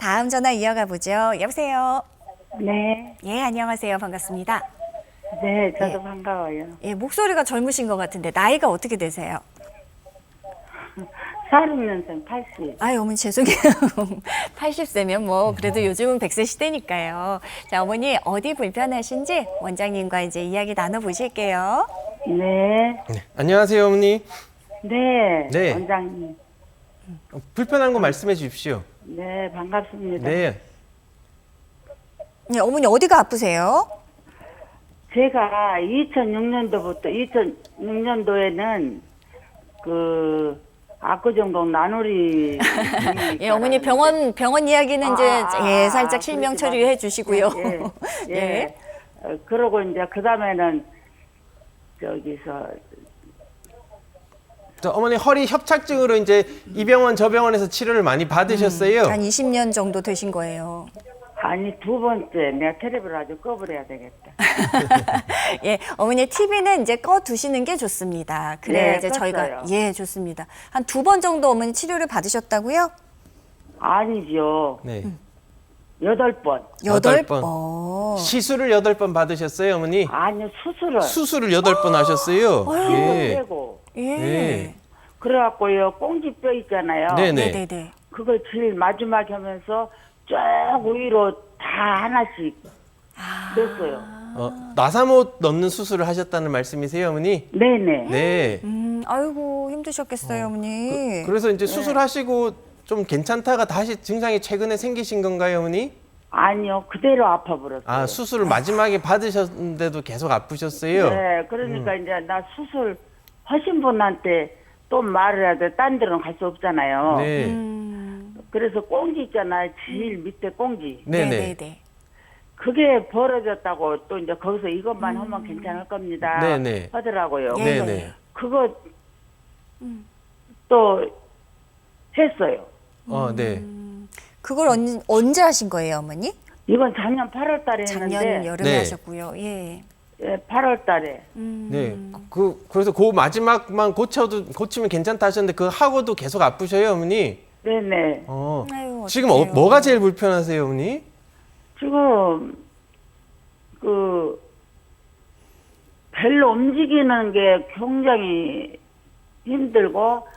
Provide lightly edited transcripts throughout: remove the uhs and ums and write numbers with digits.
다음 전화 이어가 보죠. 여보세요. 네, 예, 안녕하세요. 반갑습니다. 네, 저도 예. 반가워요. 예, 목소리가 젊으신 것 같은데 나이가 어떻게 되세요? 46년생 80. 아유, 어머니 죄송해요. 80세면 뭐 그래도 요즘은 100세 시대니까요. 자, 어머니 어디 불편하신지 원장님과 이제 이야기 나눠보실게요. 네, 네. 안녕하세요, 어머니. 네, 네. 원장님. 불편한 거 말씀해 주십시오. 네, 반갑습니다. 네. 네, 어머니 어디가 아프세요? 제가 2006년도부터 2006년도에는 그 압구정동 나누리 예, 어머니 병원 이야기는 이제 예, 살짝 실명 그러지 처리해 마세요. 주시고요. 예, 예. 예. 그러고 이제 그 다음에는 저기서 어머니 허리 협착증으로 이제 이 병원 저 병원에서 치료를 많이 받으셨어요. 한 20년 정도 되신 거예요. 아니 두 번째 내가 텔레비를 아주 꺼버려야 되겠다. 예, 어머니 TV는 이제 꺼 두시는 게 좋습니다. 그래야 네, 이제 껐어요. 저희가 예, 좋습니다. 한 2번 정도 어머니 치료를 받으셨다고요? 아니죠. 네. 8번. 여덟 번. 번. 시술을 8번 받으셨어요, 어머니? 아니요, 수술을. 수술을 8번 하셨어요. 예. 빼고. 예. 네. 그래갖고요, 꽁지뼈 있잖아요. 네네. 네, 네. 그걸 제일 마지막에 하면서 쭉 위로 다 하나씩 냈어요. 나사못 넣는 수술을 하셨다는 말씀이세요, 어머니? 네네. 네. 아이고 힘드셨겠어요, 어머니. 그래서 이제 수술하시고 좀 괜찮다가 다시 증상이 최근에 생기신 건가요, 어머니? 아니요, 그대로 아파버렸어요. 아, 수술을 마지막에 받으셨는데도 계속 아프셨어요? 네, 그러니까 이제 나 수술 하신 분한테 또 말을 해야 돼. 딴 데는 갈 수 없잖아요. 네. 그래서 꽁지 있잖아요. 제일 밑에 꽁지. 네네. 네, 네. 그게 벌어졌다고 또 이제 거기서 이것만 하면 괜찮을 겁니다. 네네. 하더라고요. 예. 네네. 그거 또 했어요. 네. 그걸 언제 하신 거예요, 어머니? 이건 작년 8월 달에 작년 했는데 여름에 네. 하셨고요. 예. 예, 8월 달에. 네. 그래서 그 마지막만 고치면 괜찮다 하셨는데 그거 하고도 계속 아프셔요, 어머니? 네네. 아유, 지금 어떡해요. 뭐가 제일 불편하세요, 어머니? 지금 그 별로 움직이는 게 굉장히 힘들고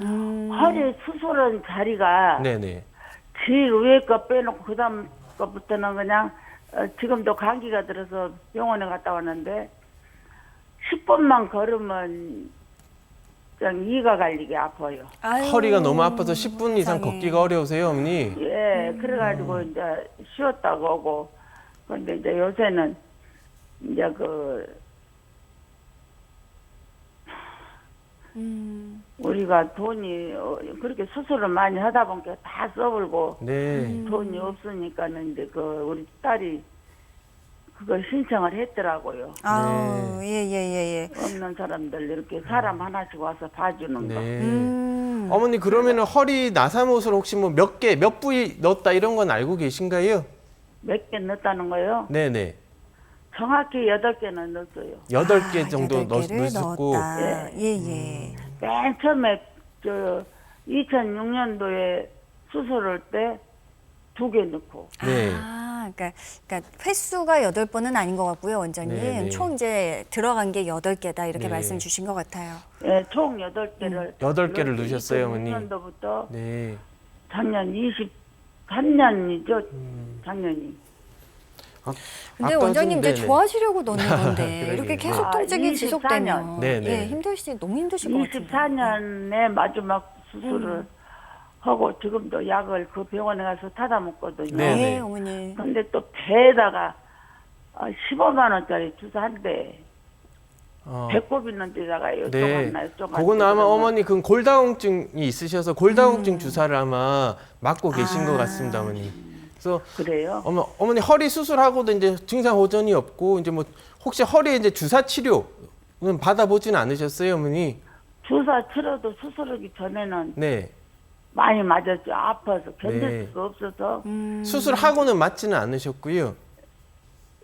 허리 수술한 자리가 네네. 제일 위에 거 빼놓고 그 다음 거부터는 그냥 지금도 감기가 들어서 병원에 갔다 왔는데 10분만 걸으면 그냥 이가 갈리게 아파요. 아유, 허리가 너무 아파서 10분 이상 세상에. 걷기가 어려우세요, 어머니? 예, 그래가지고 이제 쉬었다가 오고 근데 이제 요새는 이제 우리가 돈이 그렇게 수술을 많이 하다 보니까 다 써버리고 네. 돈이 없으니까는 이제 우리 딸이 그걸 신청을 했더라고요. 아우, 예, 예, 예, 예. 없는 사람들 이렇게 사람 하나씩 와서 봐주는 거. 네. 어머니 그러면은 허리 나사못을 혹시 뭐 몇 부위 넣었다 이런 건 알고 계신가요? 몇 개 넣었다는 거요? 네네. 정확히 8개는 넣었어요. 8개 정도 8개를 넣으셨고. 넣었다. 예, 예. 맨 처음에 2006년도에 수술할 때 2개 넣고. 네. 그러니까 횟수가 8번은 아닌 것 같고요, 원장님. 네, 네. 총 이제 들어간 게 8개다 이렇게 네. 말씀 주신 것 같아요. 예, 총 8개를. 8개를 넣으셨어요, 어머니. 2006년도부터 네. 작년 23년이죠. 작년이. 근데 아까 원장님 좀, 이제 네네. 좋아하시려고 넣는 건데 그러게요. 이렇게 계속 아, 통증이 24년. 지속되면 네네. 예, 너무 힘드실 것 같은데. 24년에 마지막 수술을 하고 지금도 약을 그 병원에 가서 타다 먹거든요. 네. 네, 네네. 어머니. 근데 또 배에다가 15만 원짜리 주사 한 대. 배꼽 있는 데다가 네. 요쪽하나 요쪽 그건 아마 어머니 그 골다공증이 있으셔서 골다공증 주사를 아마 맞고 계신 것 같습니다, 어머니. 그래서 그래요? 어머니 허리 수술하고도 이제 증상 호전이 없고 이제 뭐 혹시 허리에 이제 주사 치료는 받아보지는 않으셨어요, 어머니? 주사 치료도 수술하기 전에는 네. 많이 맞았죠. 아파서 견딜 네. 수가 없어서 수술하고는 맞지는 않으셨고요.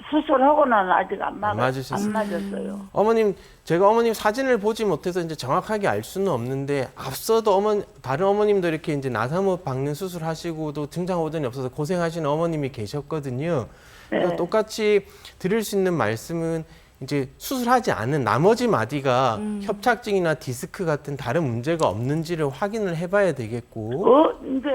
수술하고는 아직 안 맞으셨어요. 맞았어요. 어머님, 제가 어머님 사진을 보지 못해서 이제 정확하게 알 수는 없는데 앞서도 다른 어머님도 이렇게 이제 나사모 박는 수술하시고도 증상 호전이 없어서 고생하시는 어머님이 계셨거든요. 그래서 네. 똑같이 드릴 수 있는 말씀은 이제 수술하지 않은 나머지 마디가 협착증이나 디스크 같은 다른 문제가 없는지를 확인을 해봐야 되겠고. 이제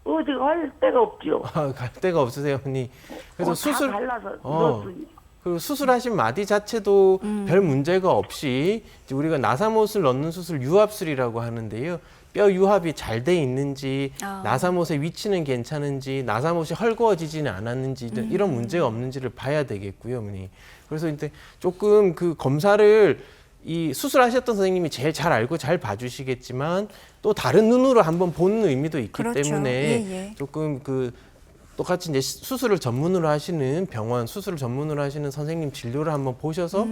어디 갈 데가 없죠. 갈 데가 없으세요, 어머니. 그래서 수술 다 갈라서 어. 넣었으니. 그리고 수술하신 마디 자체도 별 문제가 없이 이제 우리가 나사못을 넣는 수술 유합술이라고 하는데요. 뼈 유합이 잘 돼 있는지, 나사못의 위치는 괜찮은지, 나사못이 헐거워지지는 않았는지 이런 문제가 없는지를 봐야 되겠고요, 어머니. 그래서 이제 조금 그 검사를 이 수술하셨던 선생님이 제일 잘 알고 잘 봐주시겠지만 또 다른 눈으로 한번 보는 의미도 있기 그렇죠. 때문에 예. 조금 그 똑같이 이제 수술을 전문으로 하시는 병원, 수술을 전문으로 하시는 선생님 진료를 한번 보셔서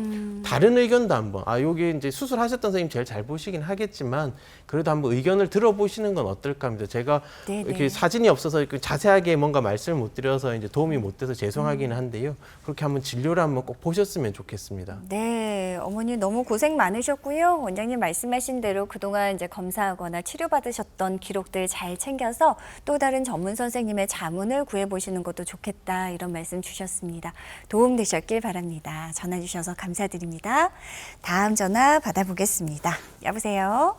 다른 의견도 한번, 여기 이제 수술하셨던 선생님 제일 잘 보시긴 하겠지만 그래도 한번 의견을 들어보시는 건 어떨까 합니다. 제가 네네. 이렇게 사진이 없어서 이렇게 자세하게 뭔가 말씀을 못 드려서 이제 도움이 못 돼서 죄송하기는 한데요. 그렇게 한번 진료를 한번 꼭 보셨으면 좋겠습니다. 네, 어머니 너무 고생 많으셨고요. 원장님 말씀하신 대로 그동안 이제 검사하거나 치료받으셨던 기록들 잘 챙겨서 또 다른 전문 선생님의 자문을 구해보시는 것도 좋겠다 이런 말씀 주셨습니다. 도움 되셨길 바랍니다. 전화 주셔서 감사드립니다. 다음 전화 받아보겠습니다. 여보세요?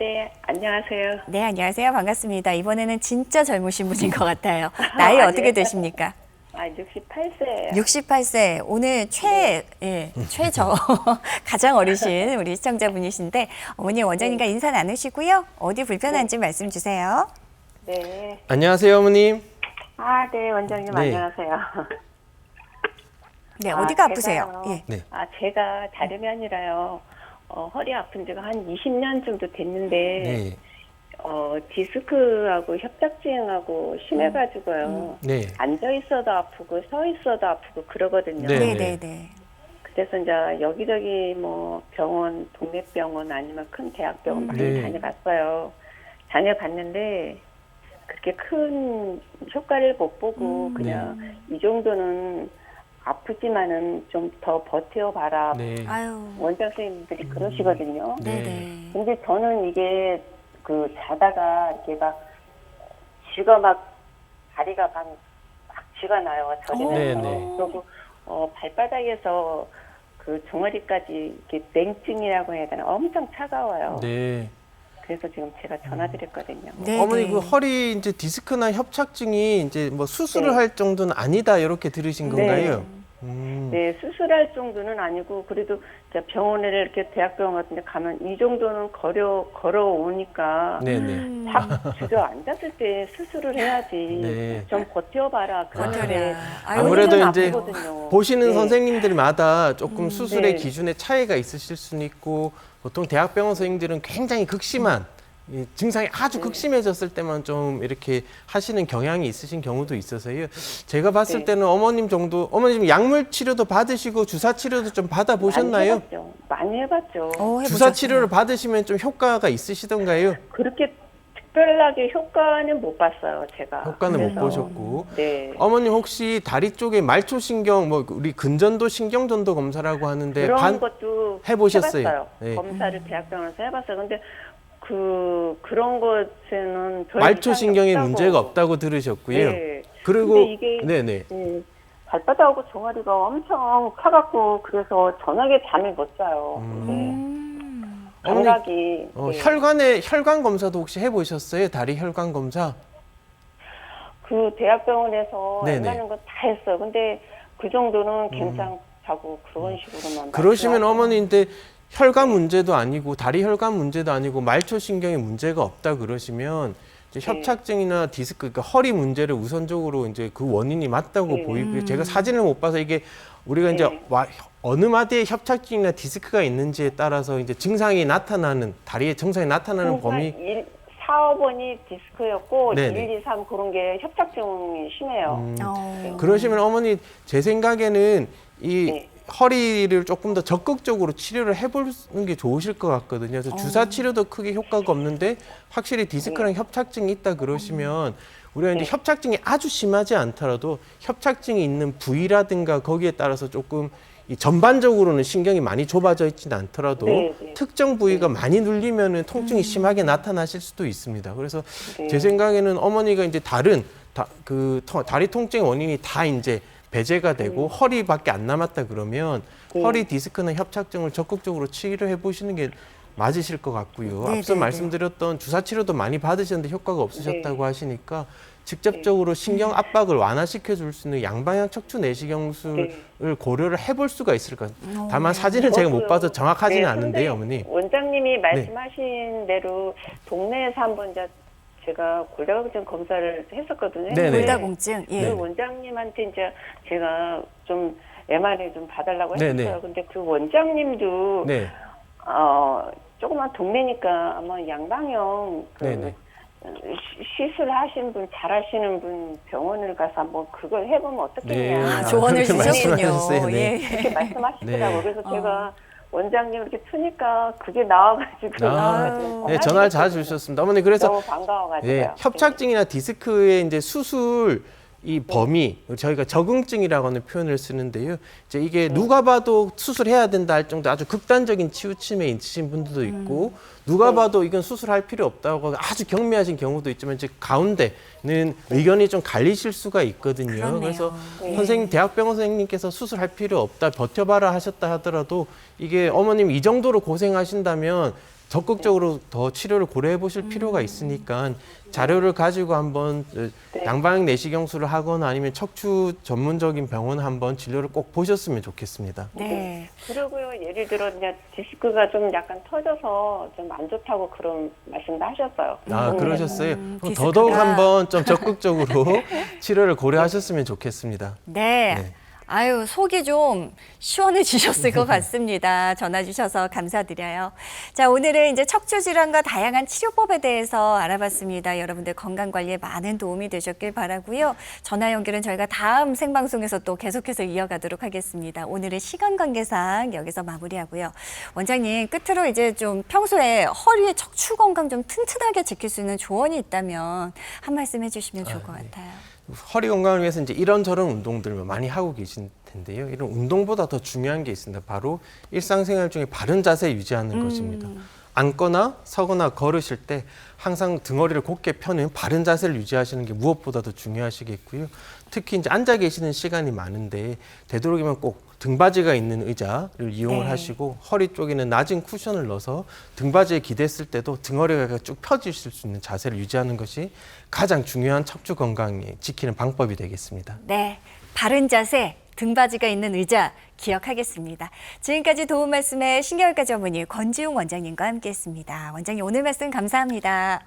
네, 안녕하세요. 네, 안녕하세요. 반갑습니다. 이번에는 진짜 젊으신 분인 것 같아요. 나이 아니에요. 어떻게 되십니까? 68세예요. 68세. 오늘 최저 가장 어리신 우리 시청자분이신데 어머니 원장님과 인사 나누시고요. 어디 불편한지 말씀 주세요. 네. 안녕하세요, 어머님. 네, 원장님 네. 안녕하세요. 네, 어디가 제가요. 아프세요? 예. 네. 제가 다름이 아니라요. 허리 아픈 지가 한 20년 정도 됐는데 네. 디스크하고 협착증하고 심해가지고요. 네. 앉아 있어도 아프고 서 있어도 아프고 그러거든요. 네. 네. 그래서 이제 여기저기 뭐 병원, 동네 병원 아니면 큰 대학병원 많이 네. 다녀봤어요. 다녀봤는데 그렇게 큰 효과를 못 보고 그냥 이 정도는 아프지만은 좀 더 버텨봐라. 네. 아유. 원장 선생님들이 그러시거든요. 네네. 근데 저는 이게 그 자다가 이렇게 막 쥐가 막 다리가 막 쥐가 나요. 저리면서. 네네. 그리고 발바닥에서 그 종아리까지 이렇게 냉증이라고 해야 되나 엄청 차가워요. 네. 그래서 지금 제가 전화드렸거든요. 네, 어머니 네. 그 허리 이제 디스크나 협착증이 이제 뭐 수술을 네. 할 정도는 아니다 이렇게 들으신 네. 건가요? 네, 수술할 정도는 아니고 그래도 이제 병원에 이렇게 대학병원 같은 데 가면 이 정도는 걸어오니까 네네. 딱 주저앉았을 때 수술을 해야지. 네. 좀 버텨봐라. 그런데 버텨라. 아유, 아무래도 완전 이제 아프거든요. 보시는 네. 선생님들마다 조금 수술의 네. 기준에 차이가 있으실 수는 있고 보통 대학병원 선생님들은 굉장히 극심한 이 증상이 아주 극심해졌을 때만 좀 이렇게 하시는 경향이 있으신 경우도 있어서요. 제가 봤을 네. 때는 어머님 지금 약물 치료도 받으시고 주사 치료도 좀 받아보셨나요? 많이 해봤죠. 주사 치료를 받으시면 좀 효과가 있으시던가요? 그렇게 특별하게 효과는 못 봤어요, 제가. 효과는 못 그래서, 보셨고. 네. 어머님 혹시 다리 쪽에 말초신경, 뭐 우리 근전도 신경전도 검사라고 하는데 그런 것도 해보셨어요? 해봤어요. 네. 검사를 대학병원에서 해봤어요. 근데 그런 것에는 별 말초 이상이 신경에 없다고. 문제가 없다고 들으셨고요. 네. 그리고 근데 이게 네네. 발바닥하고 종아리가 엄청 차갑고 그래서 저녁에 잠을 못 자요. 어머니, 감각이 혈관 검사도 혹시 해보셨어요? 다리 혈관 검사? 그 대학병원에서 네네. 웬만한 거 다 했어요. 근데 그 정도는 괜찮다고 그런 식으로만 그러시면 말씀하세요. 어머니인데 혈관 문제도 아니고 다리 혈관 문제도 아니고 말초 신경에 문제가 없다 그러시면 이제 네. 협착증이나 디스크, 그러니까 허리 문제를 우선적으로 이제 그 원인이 맞다고 네. 보이고요. 제가 사진을 못 봐서 이게 우리가 이제 네. 어느 마디에 협착증이나 디스크가 있는지에 따라서 이제 증상이 나타나는 다리의 증상이 나타나는 범위. 4, 5번이 디스크였고 네네. 1, 2, 3 그런 게 협착증이 심해요. 그러시면 어머니 제 생각에는 이 네. 허리를 조금 더 적극적으로 치료를 해보는 게 좋으실 것 같거든요. 그래서 주사 치료도 크게 효과가 없는데 확실히 디스크랑 협착증이 있다 그러시면 우리가 이제 협착증이 아주 심하지 않더라도 협착증이 있는 부위라든가 거기에 따라서 조금 이 전반적으로는 신경이 많이 좁아져 있지는 않더라도 네. 특정 부위가 많이 눌리면은 통증이 심하게 나타나실 수도 있습니다. 그래서 제 생각에는 어머니가 이제 다리 통증의 원인이 다 이제 배제가 되고 허리밖에 안 남았다 그러면 허리 디스크나 협착증을 적극적으로 치료해 보시는 게 맞으실 것 같고요. 네, 앞서 네, 말씀드렸던 주사 치료도 많이 받으셨는데 효과가 없으셨다고 하시니까 직접적으로 신경 압박을 완화시켜 줄 수 있는 양방향 척추 내시경술을 고려를 해볼 수가 있을 것 같아요. 다만 사진은 제가 못 봐서 정확하지는 않은데요, 어머니. 원장님이 말씀하신 대로 동네에서 한번 이제 제가 골다공증 검사를 했었거든요. 네네. 골다공증. 예. 그 원장님한테 이제 제가 좀 MRI 좀 봐달라고 네네. 했어요. 근데 그 원장님도 네. 조그만 동네니까 아마 양방형 네네. 시술하신 분, 잘하시는 분 병원을 가서 한번 그걸 해보면 어떻겠냐. 네. 아, 조언을 그렇게 주셨군요. 말씀하셨어요. 네. 예. 그렇게 말씀하시더라고요. 네. 그래서 제가 원장님 이렇게 트니까 그게 나와가지고 네, 전화를 자주 주셨습니다. 어머니 그래서 너무 반가워가지고요. 네, 협착증이나 디스크의 이제 수술 이 범위 저희가 적응증이라고 하는 표현을 쓰는데요. 이제 이게 누가 봐도 수술해야 된다 할 정도 아주 극단적인 치우침에 있으신 분들도 있고 누가 봐도 이건 수술할 필요 없다고 아주 경미하신 경우도 있지만 이제 가운데는 의견이 좀 갈리실 수가 있거든요. 그렇네요. 그래서 네. 선생님 대학병원 선생님께서 수술할 필요 없다 버텨봐라 하셨다 하더라도 이게 어머님 이 정도로 고생하신다면 적극적으로 더 치료를 고려해 보실 필요가 있으니까 자료를 가지고 한번 양방향 내시경술을 하거나 아니면 척추 전문적인 병원 한번 진료를 꼭 보셨으면 좋겠습니다. 네. 그리고요, 예를 들어 이제 디스크가 좀 약간 터져서 좀 안 좋다고 그런 말씀도 하셨어요. 아, 그러셨어요? 그럼 디스크가. 더더욱 한번 좀 적극적으로 치료를 고려하셨으면 좋겠습니다. 네. 네. 아유, 속이 좀 시원해지셨을 것 같습니다. 전화 주셔서 감사드려요. 자, 오늘은 이제 척추 질환과 다양한 치료법에 대해서 알아봤습니다. 여러분들 건강 관리에 많은 도움이 되셨길 바라고요. 전화 연결은 저희가 다음 생방송에서 또 계속해서 이어가도록 하겠습니다. 오늘은 시간 관계상 여기서 마무리하고요. 원장님, 끝으로 이제 좀 평소에 허리의 척추 건강 좀 튼튼하게 지킬 수 있는 조언이 있다면 한 말씀 해주시면 좋을 것 같아요. 허리 건강을 위해서 이제 이런저런 운동들 많이 하고 계신 텐데요. 이런 운동보다 더 중요한 게 있습니다. 바로 일상생활 중에 바른 자세 유지하는 것입니다. 앉거나 서거나 걸으실 때 항상 등허리를 곧게 펴는 바른 자세를 유지하시는 게 무엇보다도 중요하시겠고요. 특히 이제 앉아 계시는 시간이 많은데 되도록이면 꼭 등받이가 있는 의자를 이용을 하시고 허리 쪽에는 낮은 쿠션을 넣어서 등받이에 기댔을 때도 등허리가 쭉 펴지실 수 있는 자세를 유지하는 것이 가장 중요한 척추 건강에 지키는 방법이 되겠습니다. 네, 바른 자세, 등받이가 있는 의자 기억하겠습니다. 지금까지 도움 말씀에 신경외과 전문의 권지웅 원장님과 함께했습니다. 원장님 오늘 말씀 감사합니다.